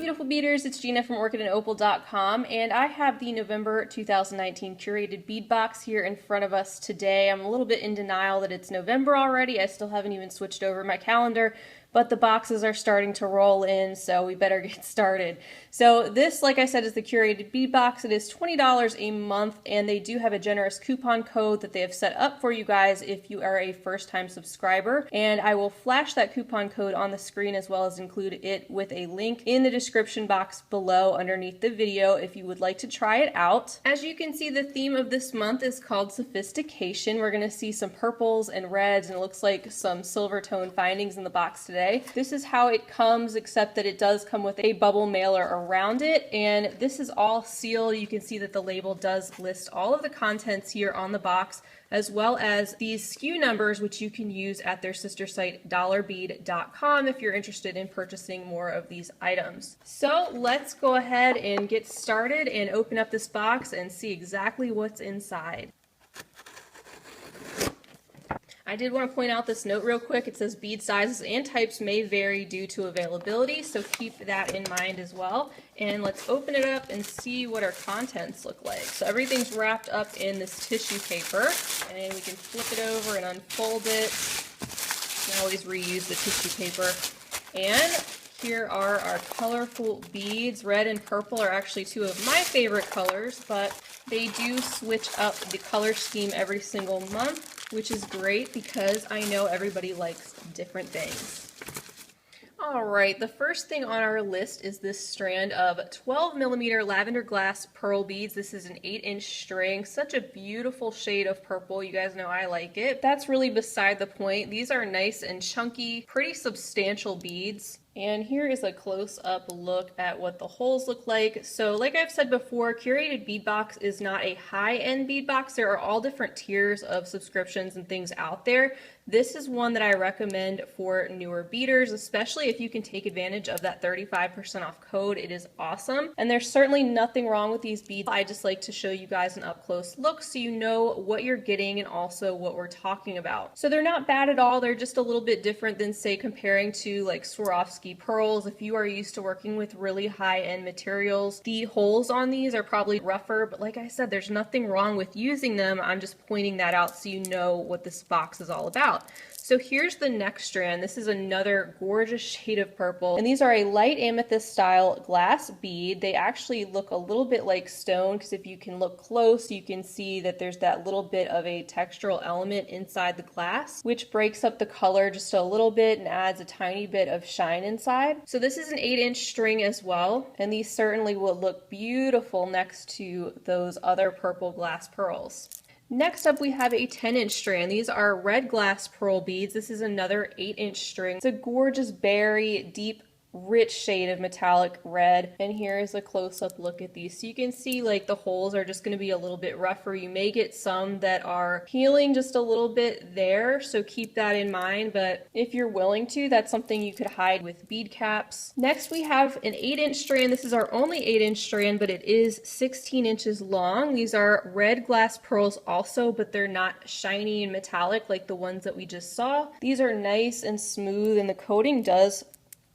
beautiful beaders, it's Gina from orchidandopal.com, and I have the November 2019 Curated Bead Box here in front of us today. I'm a little bit in denial that it's November already. I still haven't even switched over my calendar, but the boxes are starting to roll in, so we better get started. So this, like I said, is the Curated Bead Box. It is $20 a month, and they do have a generous coupon code that they have set up for you guys if you are a first-time subscriber, and I will flash that coupon code on the screen as well as include it with a link in the description box below underneath the video if you would like to try it out. As you can see, the theme of this month is called Sophistication. We're going to see some purples and reds, and it looks like some silver tone findings in the box today. This is how it comes, except that it does come with a bubble mailer around it, and this is all sealed. You can see that the label does list all of the contents here on the box, as well as these SKU numbers, which you can use at their sister site dollarbead.com if you're interested in purchasing more of these items. So let's go ahead and get started and open up this box and see exactly what's inside. I did want to point out this note real quick. It says bead sizes and types may vary due to availability, so keep that in mind as well. And let's open it up and see what our contents look like. So everything's wrapped up in this tissue paper, and we can flip it over and unfold it. You can always reuse the tissue paper. And here are our colorful beads. Red and purple are actually two of my favorite colors, but they do switch up the color scheme every single month, which is great because I know everybody likes different things. Alright, the first thing on our list is this strand of 12mm lavender glass pearl beads. This is an 8-inch string. Such a beautiful shade of purple. You guys know I like it. That's really beside the point. These are nice and chunky, pretty substantial beads. And here is a close-up look at what the holes look like. So like I've said before, Curated Bead Box is not a high-end bead box. There are all different tiers of subscriptions and things out there. This is one that I recommend for newer beaders, especially if you can take advantage of that 35% off code. It is awesome. And there's certainly nothing wrong with these beads. I just like to show you guys an up-close look so you know what you're getting and also what we're talking about. So they're not bad at all. They're just a little bit different than, say, comparing to like Swarovski pearls. If you are used to working with really high-end materials, the holes on these are probably rougher, but like I said, there's nothing wrong with using them. I'm just pointing that out so you know what this box is all about. So here's the next strand. This is another gorgeous shade of purple, and these are a light amethyst style glass bead. They actually look a little bit like stone because if you can look close, you can see that there's that little bit of a textural element inside the glass, which breaks up the color just a little bit and adds a tiny bit of shine inside. So this is an 8-inch string as well, and these certainly will look beautiful next to those other purple glass pearls. Next up, we have a 10-inch strand. These are red glass pearl beads. This is another 8-inch string. It's a gorgeous berry, deep, rich shade of metallic red, and here is a close-up look at these. So you can see like the holes are just going to be a little bit rougher. You may get some that are peeling just a little bit there, so keep that in mind, but if you're willing to, that's something you could hide with bead caps. Next, we have an 8-inch strand. This is our only 8-inch strand, but it is 16 inches long. These are red glass pearls also, but they're not shiny and metallic like the ones that we just saw. These are nice and smooth, and the coating does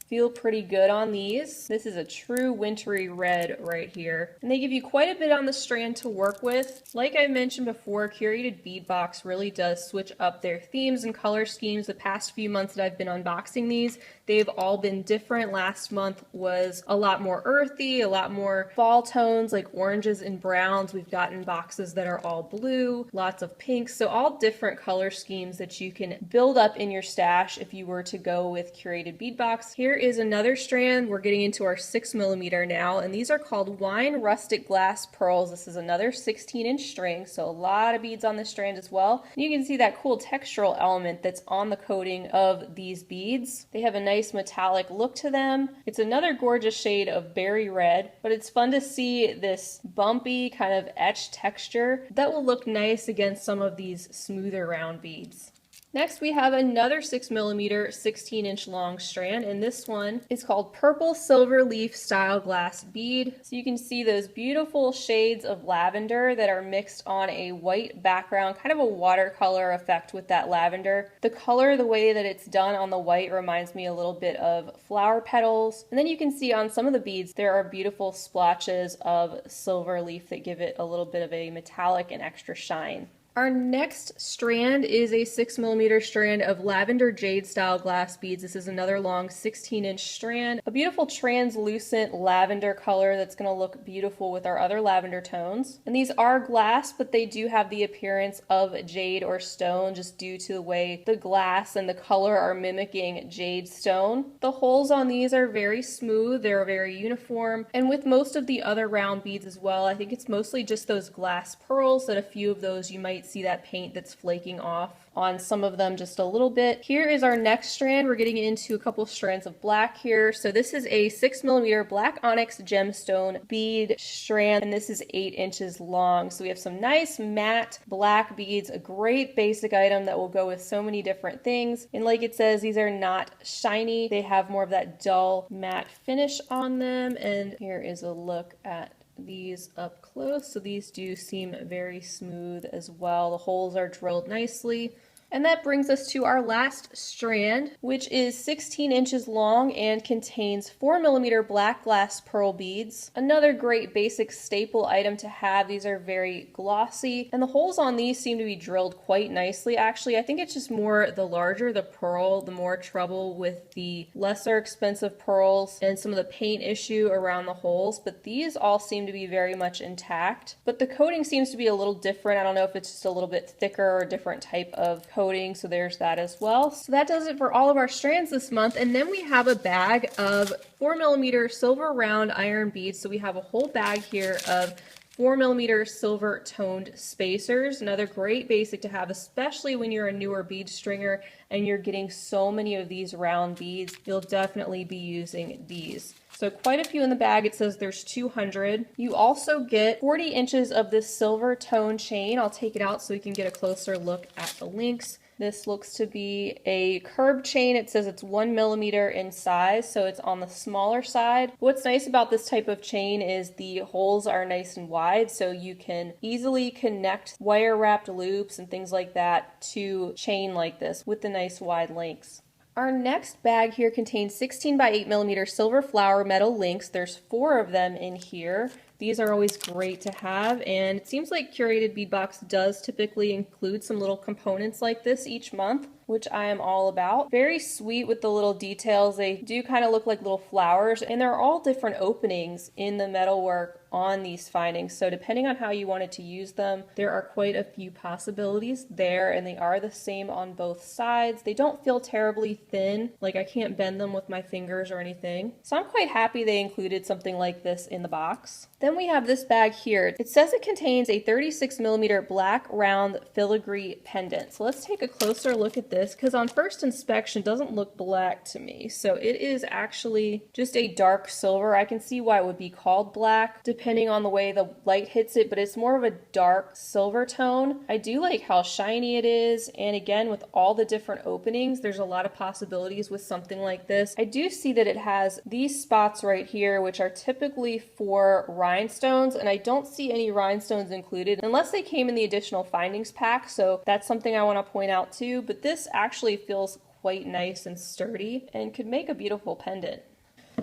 feel pretty good on these. This is a true wintry red right here. And they give you quite a bit on the strand to work with. Like I mentioned before, Curated Bead Box really does switch up their themes and color schemes. The past few months that I've been unboxing these, they've all been different. Last month was a lot more earthy, a lot more fall tones like oranges and browns. We've gotten boxes that are all blue, lots of pinks, so all different color schemes that you can build up in your stash if you were to go with Curated Bead Box. Here is another strand. We're getting into our 6mm now, and these are called Wine Rustic Glass Pearls. This is another 16-inch string, so a lot of beads on this strand as well. And you can see that cool textural element that's on the coating of these beads. They have a nice metallic look to them. It's another gorgeous shade of berry red, but it's fun to see this bumpy kind of etched texture that will look nice against some of these smoother round beads. Next, we have another 6mm 16-inch long strand, and this one is called Purple Silver Leaf Style Glass Bead. So you can see those beautiful shades of lavender that are mixed on a white background, kind of a watercolor effect with that lavender. The color, the way that it's done on the white, reminds me a little bit of flower petals. And then you can see on some of the beads there are beautiful splotches of silver leaf that give it a little bit of a metallic and extra shine. Our next strand is a 6mm strand of lavender jade style glass beads. This is another long 16-inch strand, a beautiful translucent lavender color that's going to look beautiful with our other lavender tones. And these are glass, but they do have the appearance of jade or stone just due to the way the glass and the color are mimicking jade stone. The holes on these are very smooth, they're very uniform, and with most of the other round beads as well, I think it's mostly just those glass pearls, that a few of those you might see that paint that's flaking off on some of them just a little bit. Here is our next strand. We're getting into a couple strands of black here. So this is a 6mm black onyx gemstone bead strand, and this is 8 inches long. So we have some nice matte black beads, a great basic item that will go with so many different things. And like it says, these are not shiny. They have more of that dull matte finish on them. And here is a look at these up close. So these do seem very smooth as well. The holes are drilled nicely. And that brings us to our last strand, which is 16 inches long and contains 4mm black glass pearl beads. Another great basic staple item to have. These are very glossy, and the holes on these seem to be drilled quite nicely. Actually, I think it's just more the larger the pearl, the more trouble with the lesser expensive pearls and some of the paint issue around the holes, but these all seem to be very much intact. But the coating seems to be a little different. I don't know if it's just a little bit thicker or a different type of coating, so there's that as well. So that does it for all of our strands this month. And then we have a bag of 4mm silver round iron beads. So we have a whole bag here of 4mm silver toned spacers. Another great basic to have, especially when you're a newer bead stringer and you're getting so many of these round beads. You'll definitely be using these. So quite a few in the bag. It says there's 200. You also get 40 inches of this silver tone chain. I'll take it out so you can get a closer look at the links. This looks to be a curb chain. It says it's 1mm in size, so it's on the smaller side. What's nice about this type of chain is the holes are nice and wide, so you can easily connect wire wrapped loops and things like that to chain like this with the nice wide links. Our next bag here contains 16 by 8mm silver flower metal links. There's 4 of them in here. These are always great to have, and it seems like Curated Bead Box does typically include some little components like this each month, which I am all about. Very sweet with the little details. They do kind of look like little flowers, and they're all different openings in the metalwork on these findings. So depending on how you wanted to use them, there are quite a few possibilities there, and they are the same on both sides. They don't feel terribly thin, like I can't bend them with my fingers or anything. So I'm quite happy they included something like this in the box. Then we have this bag here. It says it contains a 36mm black round filigree pendant. So let's take a closer look at this, because on first inspection it doesn't look black to me. So it is actually just a dark silver. I can see why it would be called black depending on the way the light hits it, but it's more of a dark silver tone. I do like how shiny it is, and again, with all the different openings, there's a lot of possibilities with something like this. I do see that it has these spots right here, which are typically for rhinestones, and I don't see any rhinestones included unless they came in the additional findings pack, so that's something I want to point out too. But this actually feels quite nice and sturdy and could make a beautiful pendant.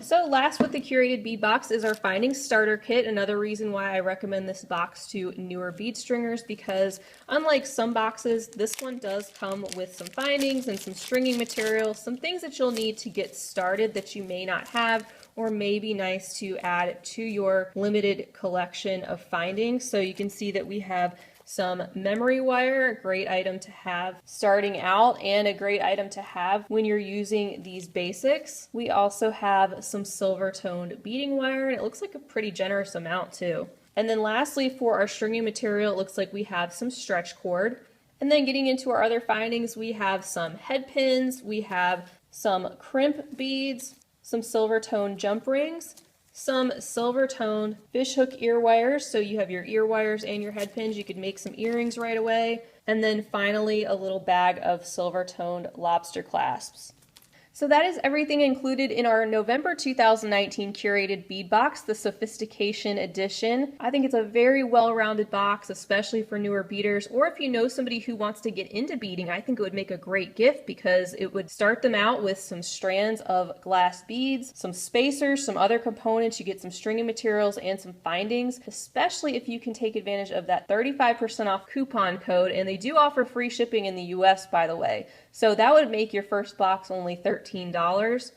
So last with the Curated Bead Box is our Findings Starter Kit. Another reason why I recommend this box to newer bead stringers, because unlike some boxes, this one does come with some findings and some stringing material, some things that you'll need to get started that you may not have, or may be nice to add to your limited collection of findings. So you can see that we have some memory wire, a great item to have starting out and a great item to have when you're using these basics. We also have some silver toned beading wire, and it looks like a pretty generous amount too. And then lastly, for our stringing material, it looks like we have some stretch cord. And then getting into our other findings, we have some head pins, we have some crimp beads, some silver tone jump rings, some silver toned fishhook ear wires, so you have your ear wires and your head pins. You could make some earrings right away. And then finally, a little bag of silver toned lobster clasps. So that is everything included in our November 2019 Curated Bead Box, the Sophistication Edition. I think it's a very well-rounded box, especially for newer beaders, or if you know somebody who wants to get into beading, I think it would make a great gift because it would start them out with some strands of glass beads, some spacers, some other components. You get some stringing materials and some findings, especially if you can take advantage of that 35% off coupon code, and they do offer free shipping in the US, by the way. So that would make your first box only $13.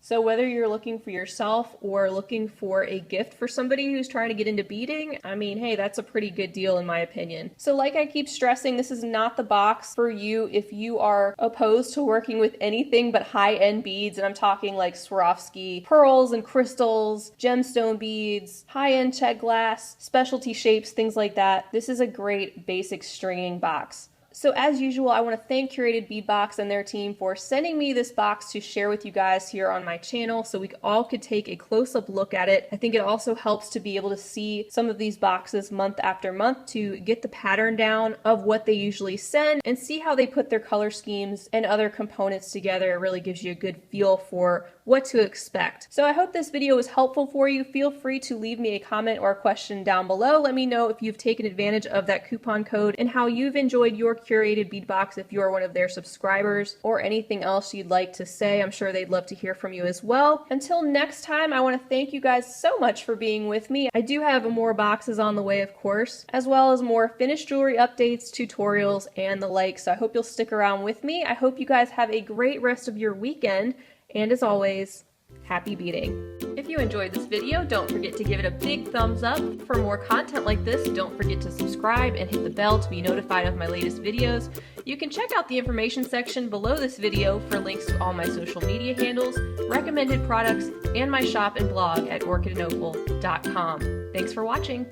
So whether you're looking for yourself or looking for a gift for somebody who's trying to get into beading, I mean, hey, that's a pretty good deal in my opinion. So like I keep stressing, this is not the box for you if you are opposed to working with anything but high-end beads, and I'm talking like Swarovski pearls and crystals, gemstone beads, high-end check glass, specialty shapes, things like that. This is a great basic stringing box. So as usual, I want to thank Curated Bead Box and their team for sending me this box to share with you guys here on my channel so we all could take a close-up look at it. I think it also helps to be able to see some of these boxes month after month to get the pattern down of what they usually send and see how they put their color schemes and other components together. It really gives you a good feel for what to expect. So I hope this video was helpful for you. Feel free to leave me a comment or a question down below. Let me know if you've taken advantage of that coupon code and how you've enjoyed your Curated Bead Box if you're one of their subscribers, or anything else you'd like to say. I'm sure they'd love to hear from you as well. Until next time, I want to thank you guys so much for being with me. I do have more boxes on the way, of course, as well as more finished jewelry updates, tutorials, and the like. So I hope you'll stick around with me. I hope you guys have a great rest of your weekend. And as always, happy beading. If you enjoyed this video, don't forget to give it a big thumbs up. For more content like this, don't forget to subscribe and hit the bell to be notified of my latest videos. You can check out the information section below this video for links to all my social media handles, recommended products, and my shop and blog at orchidandopal.com. Thanks for watching.